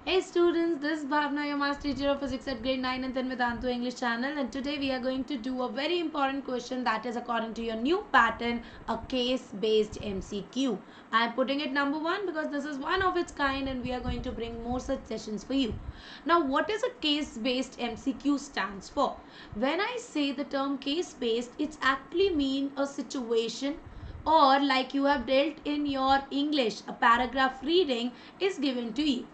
Hey students, this is Bhavna, your math teacher of physics at grade 9 and 10 with Antu English channel, and today we are going to do a very important question that is according to your new pattern, a case based MCQ. I am putting it number 1 because this is one of its kind and we are going to bring more such sessions for you. Now what is a case based MCQ stands for? When I say the term case based, it's actually mean a situation or like you have dealt in your English, a paragraph reading is given to you.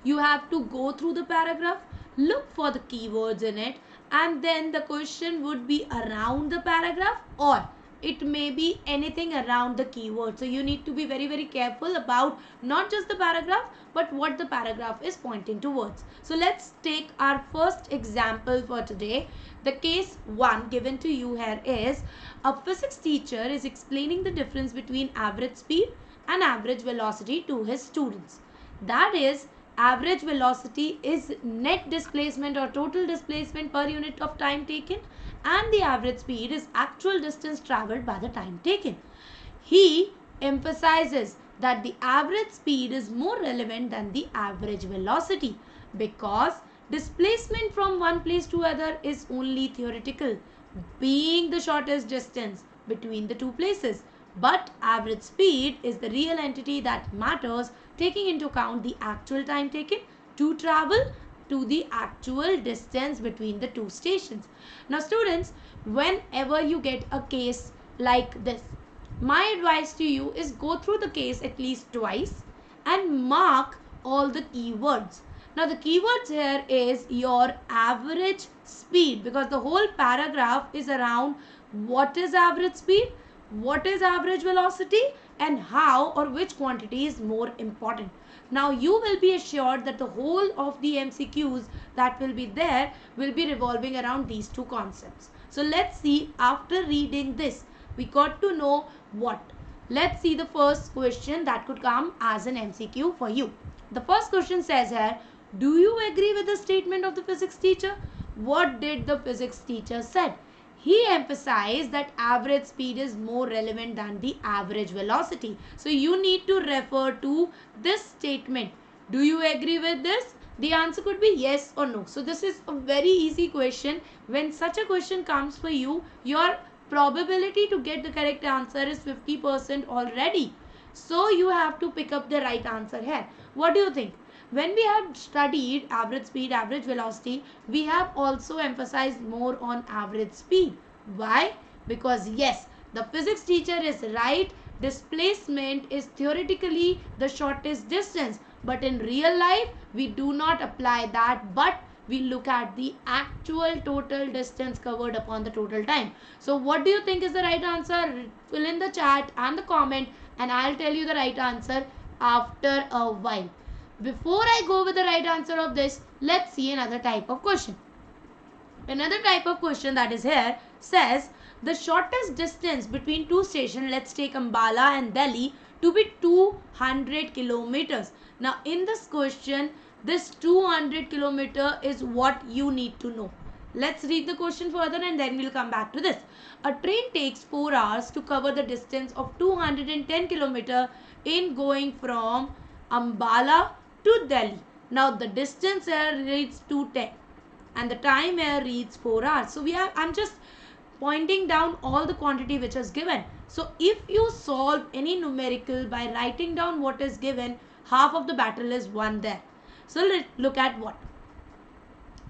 You have to go through the paragraph, look for the keywords in it, and then the question would be around the paragraph or it may be anything around the keyword. So you need to be very careful about not just the paragraph but what the paragraph is pointing towards. So let's take our first example for today. The case 1 given to you here is a physics teacher is explaining the difference between average speed and average velocity to his students. That is, average velocity is net displacement or total displacement per unit of time taken, and the average speed is actual distance traveled by the time taken. He emphasizes that the average speed is more relevant than the average velocity because displacement from one place to other is only theoretical, being the shortest distance between the two places. But average speed is the real entity that matters, taking into account the actual time taken to travel to the actual distance between the two stations. Now students, whenever you get a case like this, my advice to you is go through the case at least twice and mark all the keywords. Now the keywords here is your average speed because the whole paragraph is around what is average speed, what is average velocity, and how or which quantity is more important. Now you will be assured that the whole of the MCQs that will be there will be revolving around these two concepts. So let's see, after reading this we got to know what. Let's see the first question that could come as an MCQ for you. The first question says here, do you agree with the statement of the physics teacher? What did the physics teacher said? He emphasized that average speed is more relevant than the average velocity. So you need to refer to this statement. Do you agree with this? The answer could be yes or no. So this is a very easy question. When such a question comes for you, your probability to get the correct answer is 50% already. So you have to pick up the right answer here. What do you think? When we have studied average speed, average velocity, we have also emphasized more on average speed. Why? Because yes, the physics teacher is right. Displacement is theoretically the shortest distance. But in real life, we do not apply that, but we look at the actual total distance covered upon the total time. So what do you think is the right answer? Fill in the chat and the comment and I'll tell you the right answer after a while. Before I go with the right answer of this, let's see another type of question. Another type of question that is here says the shortest distance between two stations, let's take Ambala and Delhi, to be 200 kilometers. Now in this question, this 200 kilometer is what you need to know. Let's read the question further and then we'll come back to this. A train takes 4 hours to cover the distance of 210 kilometer in going from Ambala to Delhi. Now the distance here reads 210 and the time here reads 4 hours. So I'm just pointing down all the quantity which is given. So if you solve any numerical by writing down what is given, half of the battle is won there. So let's look at what.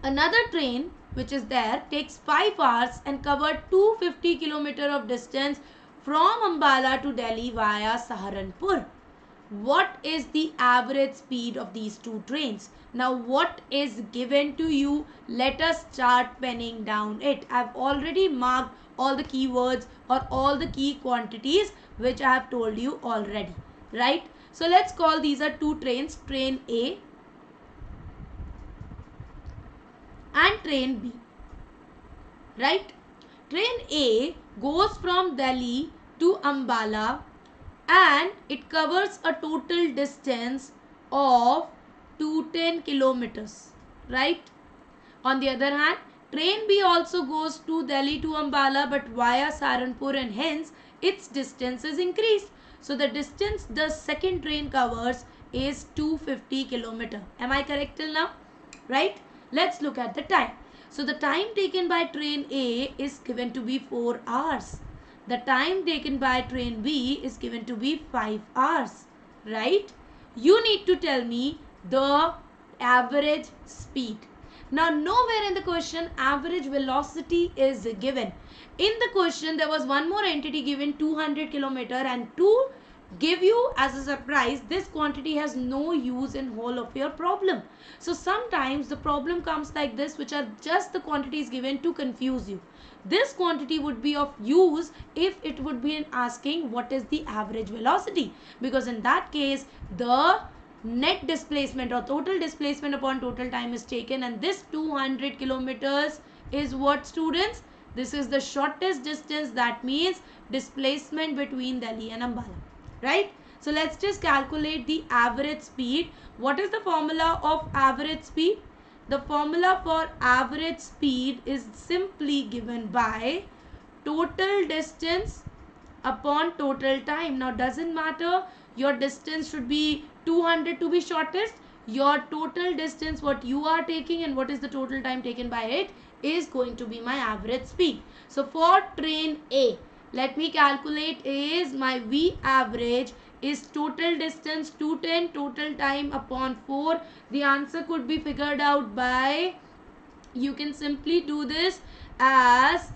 Another train which is there takes 5 hours and covered 250 kilometer of distance from Ambala to Delhi via Saharanpur. What is the average speed of these two trains? Now what is given to you? Let us start penning down it. I've already marked all the keywords or all the key quantities which I have told you already, right? So let's call these are two trains, train A and train B, right? Train A goes from Delhi to Ambala and it covers a total distance of 210 kilometers, right? On the other hand, train B also goes to Delhi to Ambala but via Saharanpur and hence its distance is increased. So the distance the second train covers is 250 kilometer. Am I correct till now? Right? Let's look at the time. So the time taken by train A is given to be 4 hours. The time taken by train B is given to be 5 hours. Right? You need to tell me the average speed. Now nowhere in the question average velocity is given. In the question there was one more entity given 200 kilometer, and to give you as a surprise, this quantity has no use in whole of your problem. So sometimes the problem comes like this, which are just the quantities given to confuse you. This quantity would be of use if it would be asking what is the average velocity, because in that case the net displacement or total displacement upon total time is taken, and this 200 kilometers is what, students? This is the shortest distance, that means displacement between Delhi and Ambala, right? So let's just calculate the average speed. What is the formula of average speed? The formula for average speed is simply given by total distance upon total time. Now doesn't matter your distance should be 200 to be shortest, your total distance what you are taking and what is the total time taken by it is going to be my average speed. So for train A, let me calculate is my V average is total distance 210, total time upon 4. The answer could be figured out by, you can simply do this as,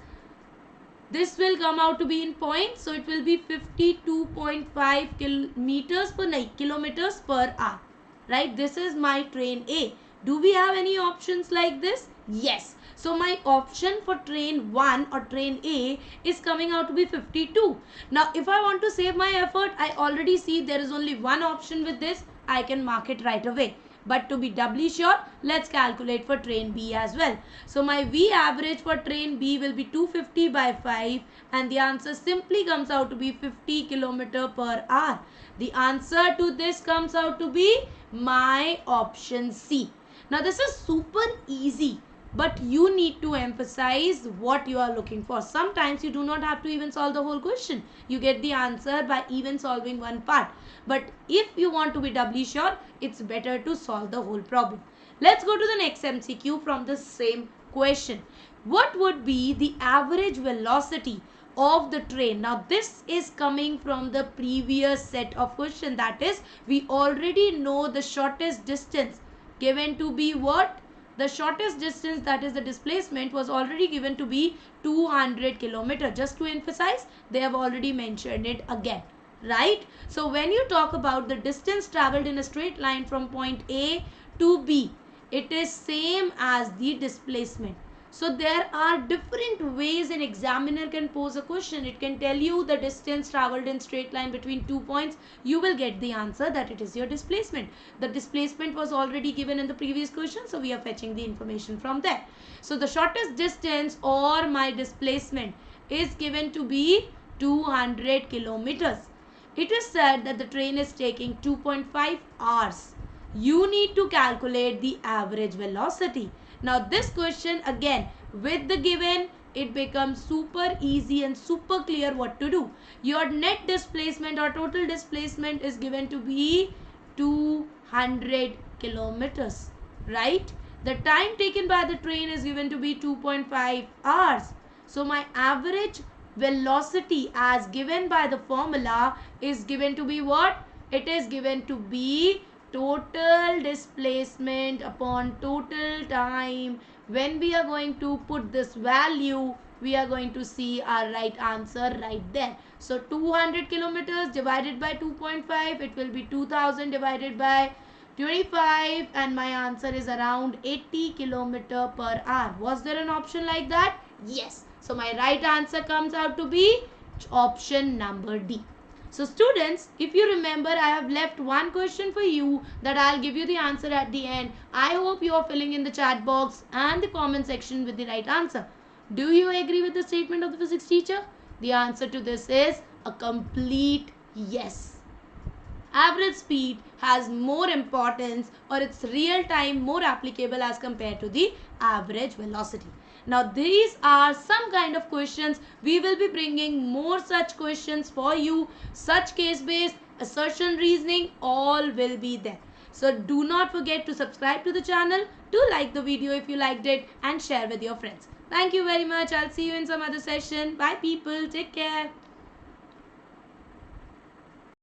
this will come out to be in points, so it will be 52.5 kilometers per hour, right? This is my train A. Do we have any options like this? Yes. So my option for train 1 or train A is coming out to be 52. Now if I want to save my effort, I already see there is only one option with this. I can mark it right away. But to be doubly sure, let's calculate for train B as well. So my V average for train B will be 250 by 5, and the answer simply comes out to be 50 kilometer per hour. The answer to this comes out to be my option C. Now this is super easy, but you need to emphasize what you are looking for. Sometimes you do not have to even solve the whole question. You get the answer by even solving one part. But if you want to be doubly sure, it's better to solve the whole problem. Let's go to the next MCQ from the same question. What would be the average velocity of the train? Now this is coming from the previous set of question, that is we already know the shortest distance given to be what? The shortest distance, that is the displacement, was already given to be 200 kilometer. Just to emphasize, they have already mentioned it again, right? So when you talk about the distance traveled in a straight line from point A to B, it is same as the displacement. So there are different ways an examiner can pose a question. It can tell you the distance traveled in straight line between 2 points. You will get the answer that it is your displacement. The displacement was already given in the previous question, so we are fetching the information from there. So the shortest distance or my displacement is given to be 200 kilometers. It is said that the train is taking 2.5 hours. You need to calculate the average velocity. Now this question again with the given, it becomes super easy and super clear what to do. Your net displacement or total displacement is given to be 200 kilometers, right? The time taken by the train is given to be 2.5 hours. So my average velocity as given by the formula is given to be what? It is given to be total displacement upon total time. When we are going to put this value, we are going to see our right answer right there. So 200 kilometers divided by 2.5, it will be 2000 divided by 25, and my answer is around 80 kilometer per hour. Was there an option like that? Yes. So my right answer comes out to be option number D. So students, if you remember, I have left one question for you that I'll give you the answer at the end. I hope you are filling in the chat box and the comment section with the right answer. Do you agree with the statement of the physics teacher? The answer to this is a complete yes. Average speed has more importance, or its real time more applicable as compared to the average velocity. Now these are some kind of questions. We will be bringing more such questions for you, such case based assertion, reasoning, all will be there. So do not forget to subscribe to the channel, do like the video if you liked it, and share with your friends. Thank you very much. I'll see you in some other session. Bye people. Take care.